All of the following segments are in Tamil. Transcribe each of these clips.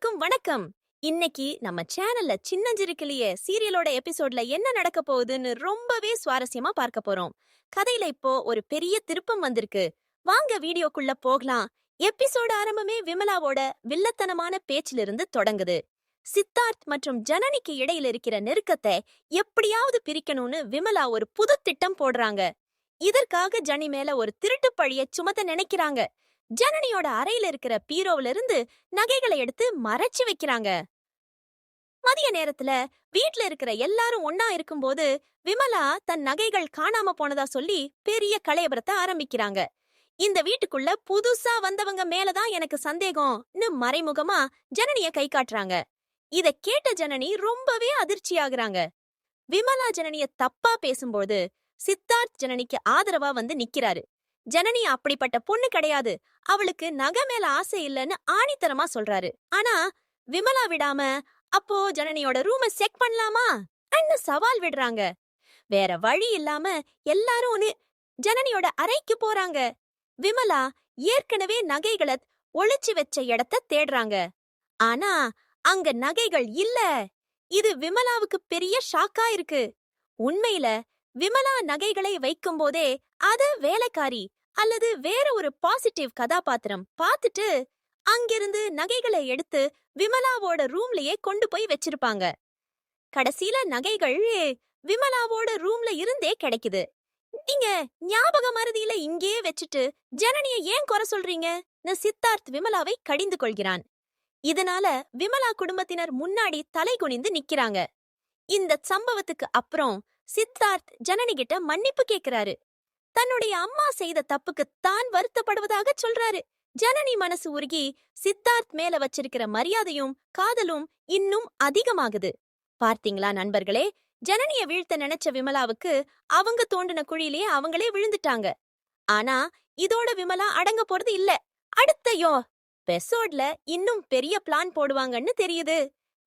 அனைவருக்கும் வணக்கம். இன்னைக்கு நம்ம சேனல்ல சின்னஞ்சிறுக்கிளியே சீரியலோட எபிசோட்ல என்ன நடக்க போகுதுன்னு ரொம்பவே சுவாரஸ்யமா பார்க்க போறோம். கதையில இப்போ ஒரு பெரிய திருப்பம் வந்திருக்கு. வாங்க வீடியோக்குள்ள போகலாம். எபிசோட ஆரம்பமே விமலாவோட வில்லத்தனமான பேச்சிலிருந்து தொடங்குது. சித்தார்த் மற்றும் ஜனனிக்கு இடையில இருக்கிற நெருக்கத்தை எப்படியாவது பிரிக்கணும்னு விமலா ஒரு புது திட்டம் போடுறாங்க. இதற்காக ஜனி மேல ஒரு திருட்டு பழிய சுமத்த நினைக்கிறாங்க. ஜனனியோட அறையில இருக்கிற பீரோவில இருந்து நகைகளை எடுத்து மறைச்சு வைக்கிறாங்க. மதிய நேரத்துல வீட்ல இருக்கிற எல்லாரும் ஒன்னா இருக்கும்போது விமலா தன் நகைகள் காணாம போனதா சொல்லி பெரிய கலையபரத்தை ஆரம்பிக்கிறாங்க. இந்த வீட்டுக்குள்ள புதுசா வந்தவங்க மேலதான் எனக்கு சந்தேகம்னு மறைமுகமா ஜனனிய கை காட்டுறாங்க. இத கேட்ட ஜனனி ரொம்பவே அதிர்ச்சி ஆகுறாங்க. விமலா ஜனனிய தப்பா பேசும்போது சித்தார்த் ஜனனிக்கு ஆதரவா வந்து நிக்கிறாரு. ஜனனி அப்படிப்பட்ட பொண்ணு கிடையாது, அவளுக்கு நகை மேல ஆசை இல்லைன்னு ஆணித்தரமா சொல்றாரு. ஆனா விமலா விடாம, அப்போ ஜனனியோட ரூம செக் பண்ணலாமா அன்னு சவால் விடுறாங்க. வேற வழி இல்லாம எல்லாரும் ஜனனியோட அறைக்கு போறாங்க. விமலா ஏற்கனவே நகைகளை ஒளிச்சு வச்ச இடத்த தேடுறாங்க. ஆனா அங்க நகைகள் இல்ல. இது விமலாவுக்கு பெரிய ஷாக்கா இருக்கு. உண்மையில விமலா நகைகளை வைக்கும் போதே அத வேலைக்காரி அல்லது வேற ஒரு பாசிட்டிவ் கதாபாத்திரம் பார்த்துட்டு அங்கிருந்து நகைகளை எடுத்து விமலாவோட ரூம்லயே கொண்டு போய் வச்சிருப்பாங்க. கடைசியில நகைகள் விமலாவோட ரூம்ல இருந்தே கிடைக்குது. நீங்க ஞாபக மறதியில இங்கே வச்சுட்டு ஜனனிய ஏன் குறை சொல்றீங்க? சித்தார்த் விமலாவை கடிந்து கொள்கிறான். இதனால விமலா குடும்பத்தினர் முன்னாடி தலை குனிந்து நிக்கிறாங்க. இந்த சம்பவத்துக்கு அப்புறம் சித்தார்த் ஜனனி கிட்ட மன்னிப்பு கேக்குறாரு. தன்னுடைய அம்மா செய்த தப்புக்கு தான் வருத்தப்படுவதாக சொல்றாரு. ஜனனி மனசு உருகி சித்தார்த் மேல வச்சிருக்கிற மரியாதையும் காதலும் இன்னும் அதிகமாகுது. பார்த்தீங்களா நண்பர்களே, ஜனனிய வீழ்த்த நினைச்ச விமலாவுக்கு அவங்க தோண்டின குழியிலேயே அவங்களே விழுந்துட்டாங்க. ஆனா இதோட விமலா அடங்க போறது இல்ல. அடுத்த எபிசோட்ல இன்னும் பெரிய பிளான் போடுவாங்கன்னு தெரியுது.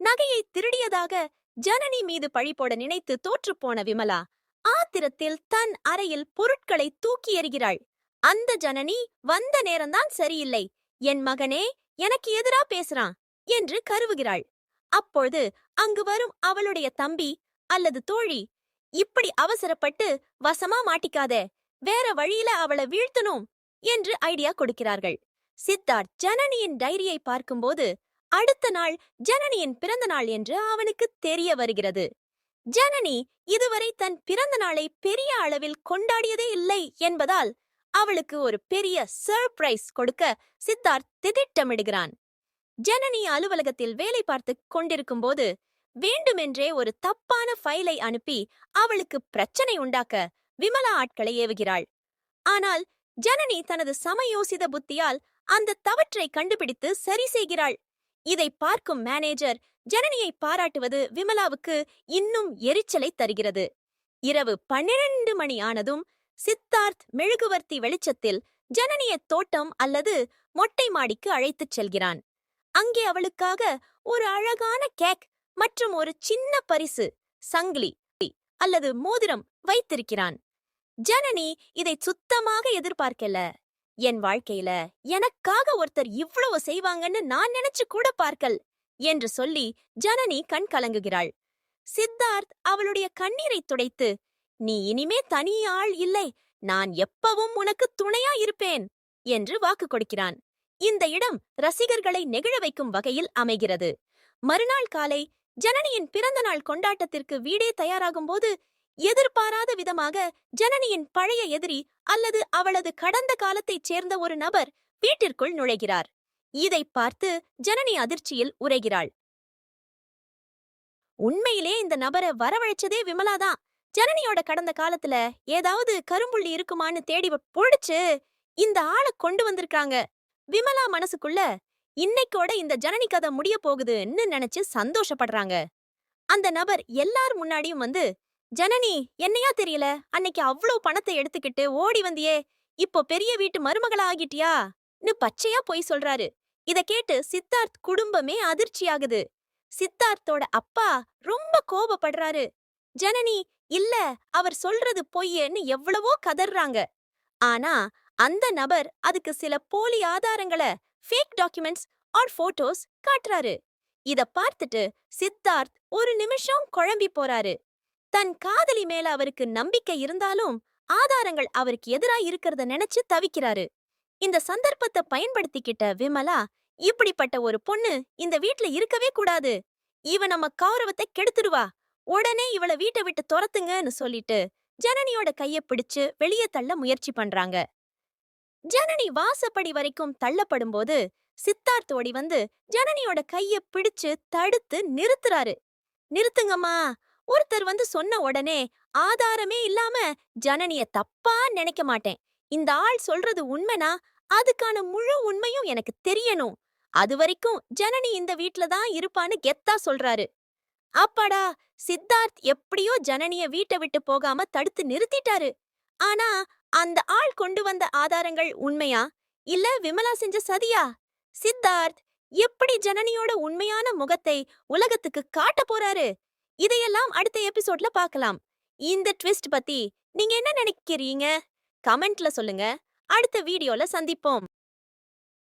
நகையை திருடியதாக ஜனனி மீது பழி போட நினைத்து தோற்றுப்போன விமலா ஆத்திரத்தில் தன் அறையில் பொருட்களை தூக்கி எறிகிறாள். அந்த ஜனனி வந்த நேரம்தான் சரியில்லை, என் மகனே எனக்கு எதிரா பேசுறான் என்று கருவுகிறாள். அப்பொழுது அங்கு வரும் அவளுடைய தம்பி அல்லது தோழி, இப்படி அவசரப்பட்டு வசமா மாட்டிக்காதே, வேற வழியில அவளை வீழ்த்தணும் என்று ஐடியா கொடுக்கிறார்கள். சித்தார்த் ஜனனியின் டைரியை பார்க்கும்போது அடுத்த நாள் ஜனனியின் பிறந்த நாள் என்று அவனுக்கு தெரிய வருகிறது. ஜனனி இதுவரை தன் பிறந்த நாளை பெரிய அளவில் கொண்டாடியதே இல்லை என்பதால் அவளுக்கு ஒரு பெரிய சர்ப்ரைஸ் கொடுக்க சித்தார்த் திட்டமிடுகிறான். ஜனனி அலுவலகத்தில் வேலை பார்த்து கொண்டிருக்கும் போது வேண்டுமென்றே ஒரு தப்பான ஃபைலை அனுப்பி அவளுக்கு பிரச்சனை உண்டாக்க விமலா ஆட்களை ஏவுகிறாள். ஆனால் ஜனனி தனது சமயோசித புத்தியால் அந்த தவற்றை கண்டுபிடித்து சரி செய்கிறாள். இதை பார்க்கும் மேனேஜர் ஜனனியை பாராட்டுவது விமலாவுக்கு இன்னும் எரிச்சலை தருகிறது. இரவு 12 மணி ஆனதும் சித்தார்த் மெழுகுவர்த்தி வெளிச்சத்தில் ஜனனியை தோட்டம் அல்லது மொட்டை மாடிக்கு அழைத்துச் செல்கிறான். அங்கே அவளுக்காக ஒரு அழகான கேக் மற்றும் ஒரு சின்ன பரிசு, சங்கிலி அல்லது மோதிரம் வைத்திருக்கிறான். ஜனனி இதை சுத்தமாக எதிர்பார்க்கல. என் வாழ்க்கையில எனக்காக ஒருத்தர் இவ்வளவு செய்வாங்கன்னு நான் நினைச்சு கூட பார்க்கல் என்று சொல்லி ஜனனி கண் கலங்குகிறாள். சித்தார்த் அவளுடைய கண்ணீரை துடைத்து, நீ இனிமே தனி ஆள் இல்லை, நான் எப்பவும் உனக்கு துணையா இருப்பேன் என்று வாக்கு கொடுக்கிறான். இந்த இடம் ரசிகர்களை நெகிழ வைக்கும் வகையில் அமைகிறது. மறுநாள் காலை ஜனனியின் பிறந்த நாள் கொண்டாட்டத்திற்கு வீடே தயாராகும் போது எதிர்பாராத விதமாக ஜனனியின் பழைய எதிரி அல்லது அவளது கடந்த காலத்தைச் சேர்ந்த ஒரு நபர் வீட்டிற்குள் நுழைகிறார். இதை பார்த்து ஜனனி அதிர்ச்சியில் உறைகிறாள். உண்மையிலே இந்த நபரை வரவழைச்சதே விமலாதான். ஜனனியோட கடந்த காலத்துல ஏதாவது கரும்புள்ளி இருக்குமான்னு தேடி பொழிச்சு இந்த ஆளை கொண்டு வந்திருக்காங்க. விமலா மனசுக்குள்ள இன்னைக்கோட இந்த ஜனனி கதை முடிய போகுதுன்னு நினைச்சு சந்தோஷப்படுறாங்க. அந்த நபர் எல்லார் முன்னாடியும் வந்து, ஜனனி என்னையா தெரியல, அன்னைக்கு அவ்வளோ பணத்தை எடுத்துக்கிட்டு ஓடி வந்தியே, இப்போ பெரிய வீட்டு மருமகளா ஆகிட்டியான்னு பச்சையா பொய் சொல்றாரு. இத கேட்டு சித்தார்த் குடும்பமே அதிர்ச்சியாகுது. சித்தார்த்தோட அப்பா ரொம்ப கோபப்படுறாரு. ஜனனி இல்ல, அவர் சொல்றது பொய்யன்னு எவ்வளவோ கதறாங்க. ஆனா அந்த நபர் அதுக்கு சில போலி ஆதாரங்களை, ஃபேக் டாக்குமெண்ட்ஸ் ஆர் போட்டோஸ் காட்டுறாரு. இத பார்த்துட்டு சித்தார்த் ஒரு நிமிஷம் குழம்பி போறாரு. தன் காதலி மேல அவருக்கு நம்பிக்கை இருந்தாலும் ஆதாரங்கள் அவருக்கு எதிரா இருக்கிறத நினைச்சு தவிக்கிறாரு. இந்த சந்தர்ப்பத்தை பயன்படுத்திக்கிட்ட விமலா, இப்படிப்பட்ட ஒரு பொண்ணு இந்த வீட்ல இருக்கவே கூடாது, இவ நம்ம கௌரவத்தை கெடுத்துடுவா, உடனே இவள வீட்டை விட்டு துரத்துங்கன்னு சொல்லிட்டு ஜனனியோட கைய பிடிச்சு வெளியே தள்ள முயற்சி பண்றாங்க. ஜனனி வாசப்படி வரைக்கும் தள்ளப்படும்போது சித்தார்த் ஓடி வந்து ஜனனியோட கைய பிடிச்சு தடுத்து நிறுத்துறாரு. நிறுத்துங்கம்மா. ஒருத்தர் வந்து சொன்ன உடனே ஆதாரமே இல்லாம ஜனனிய தப்பா நினைக்க மாட்டேன். இந்த ஆள் சொல்றது உண்மைனா அதுக்கான முழு உண்மையும் எனக்கு தெரியணும். அது வரைக்கும் ஜனனி இந்த வீட்ல தான் இருப்பான்னு கெத்தா சொல்றாரு. அப்பாடா, சித்தார்த் எப்படியோ ஜனனிய வீட்டை விட்டு போகாம தடுத்து நிறுத்திட்டாரு. ஆனா அந்த ஆள் கொண்டு வந்த ஆதாரங்கள் உண்மையா இல்ல விமலா செஞ்ச சதியா? சித்தார்த் எப்படி ஜனனியோட உண்மையான முகத்தை உலகத்துக்கு காட்ட போறாரு? இதையெல்லாம் அடுத்த எபிசோட்ல பார்க்கலாம். இந்த ட்விஸ்ட் பத்தி நீங்க என்ன நினைக்கிறீங்க? கமெண்ட்ல சொல்லுங்க. அடுத்த வீடியோல சந்திப்போம்.